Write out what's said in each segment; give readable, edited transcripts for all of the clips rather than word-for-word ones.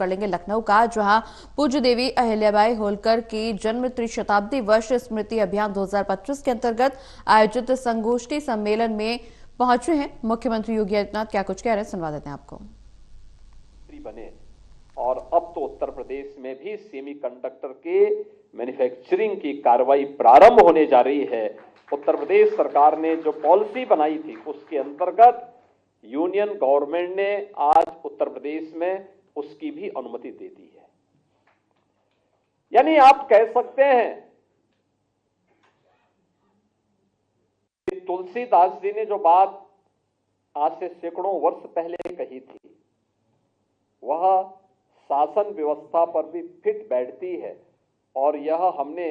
कर लेंगे लखनऊ का, जहां पूज्य देवी अहिल्याबाई होलकर की जन्म त्रिशताब्दी वर्ष स्मृति अभियान 2025 के अंतर्गत आयोजित संगोष्ठी सम्मेलन में पहुंचे हैं मुख्यमंत्री योगी आदित्यनाथ। क्या कुछ कह रहे हैं, सुनवा देते हैं आपको। बने और अब तो उत्तर प्रदेश में भी सेमीकंडक्टर के मैन्युफैक्चरिंग की कार्रवाई प्रारंभ होने जा रही है। उत्तर प्रदेश सरकार ने जो पॉलिसी बनाई थी उसके अंतर्गत यूनियन गवर्नमेंट ने आज उत्तर प्रदेश में उसकी भी अनुमति दे दी है। यानी आप कह सकते हैं कि तुलसीदास जी ने जो बात आज से सैकड़ों वर्ष पहले कही थी वह शासन व्यवस्था पर भी फिट बैठती है और यह हमने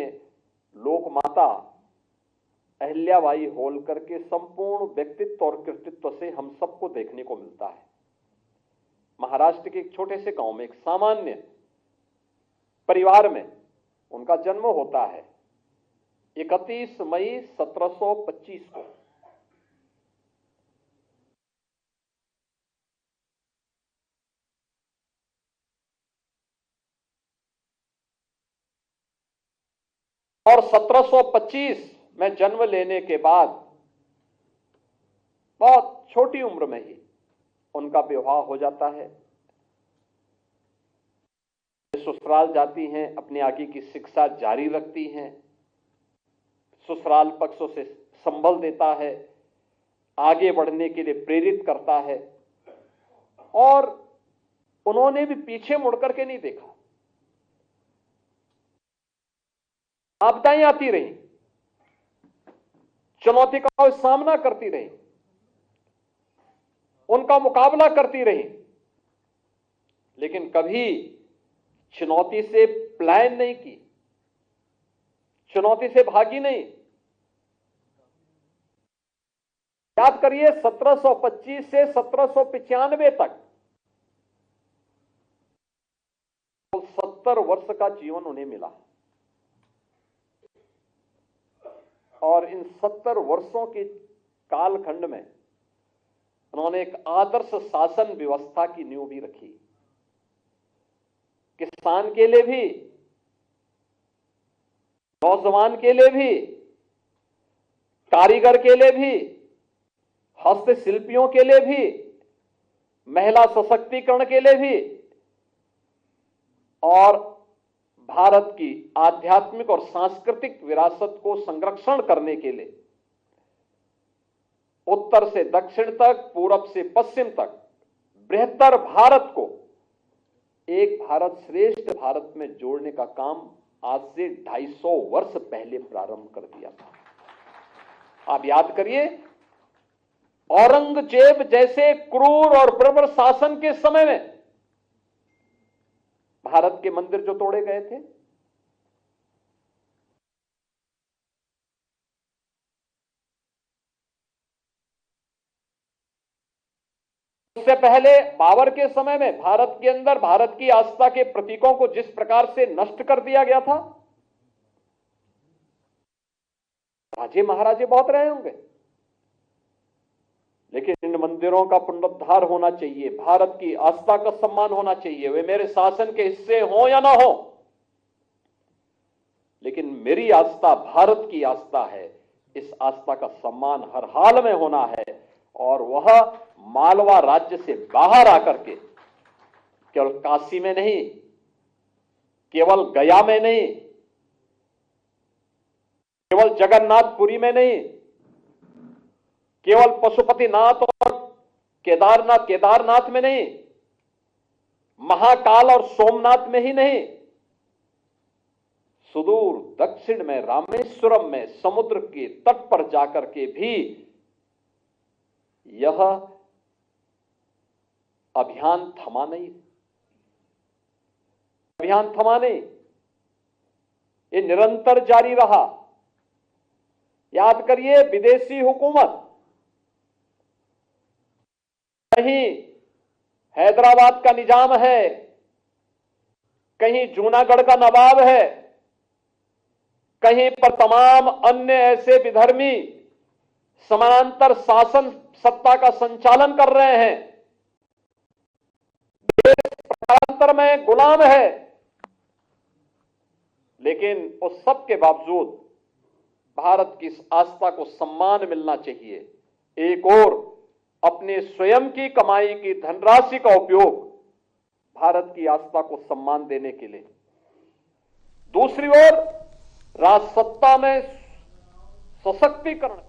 लोकमाता अहिल्याबाई होलकर के संपूर्ण व्यक्तित्व और कृतित्व से हम सबको देखने को मिलता है। महाराष्ट्र के एक छोटे से गांव में एक सामान्य परिवार में उनका जन्म होता है 31 मई 1725 को। और 1725 में जन्म लेने के बाद बहुत छोटी उम्र में ही उनका विवाह हो जाता है। ससुराल जाती हैं, अपने आगे की शिक्षा जारी रखती हैं। ससुराल पक्षों से संबल देता है, आगे बढ़ने के लिए प्रेरित करता है और उन्होंने भी पीछे मुड़कर के नहीं देखा। आपदाएं आती रही, चुनौती का सामना करती रही, उनका मुकाबला करती रही, लेकिन कभी चुनौती से प्लान नहीं की, चुनौती से भागी नहीं। याद करिए 1725 से 1795 तक 70 वर्ष का जीवन उन्हें मिला और इन 70 वर्षों के कालखंड में उन्होंने एक आदर्श शासन व्यवस्था की नींव भी रखी। किसान के लिए भी, नौजवान के लिए भी, कारीगर के लिए भी, हस्तशिल्पियों के लिए भी, महिला सशक्तिकरण के लिए भी और भारत की आध्यात्मिक और सांस्कृतिक विरासत को संरक्षण करने के लिए उत्तर से दक्षिण तक, पूरब से पश्चिम तक बृहत्तर भारत को एक भारत श्रेष्ठ भारत में जोड़ने का काम आज से 250 वर्ष पहले प्रारंभ कर दिया था। आप याद करिए, औरंगजेब जैसे क्रूर और बर्बर शासन के समय में भारत के मंदिर जो तोड़े गए थे, उससे पहले बाबर के समय में भारत के अंदर भारत की आस्था के प्रतीकों को जिस प्रकार से नष्ट कर दिया गया था, राजे महाराजे बहुत रहे होंगे, लेकिन इन मंदिरों का पुनरुद्धार होना चाहिए, भारत की आस्था का सम्मान होना चाहिए। वे मेरे शासन के हिस्से हो या ना हो, लेकिन मेरी आस्था भारत की आस्था है। इस आस्था का सम्मान हर हाल में होना है और वह मालवा राज्य से बाहर आकर के केवल काशी में नहीं, केवल गया में नहीं, केवल जगन्नाथपुरी में नहीं, केवल पशुपतिनाथ और केदारनाथ में नहीं, महाकाल और सोमनाथ में ही नहीं, सुदूर दक्षिण में रामेश्वरम में समुद्र के तट पर जाकर के भी यह अभियान थमा नहीं, ये निरंतर जारी रहा। याद करिए, विदेशी हुकूमत कहीं हैदराबाद का निजाम है, कहीं जूनागढ़ का नवाब है, कहीं पर तमाम अन्य ऐसे विधर्मी समानांतर शासन सत्ता का संचालन कर रहे हैं। देश अंतर में गुलाम है, लेकिन उस सब के बावजूद भारत की इस आस्था को सम्मान मिलना चाहिए। एक और अपने स्वयं की कमाई की धनराशि का उपयोग भारत की आस्था को सम्मान देने के लिए, दूसरी ओर राजसत्ता में सशक्तिकरण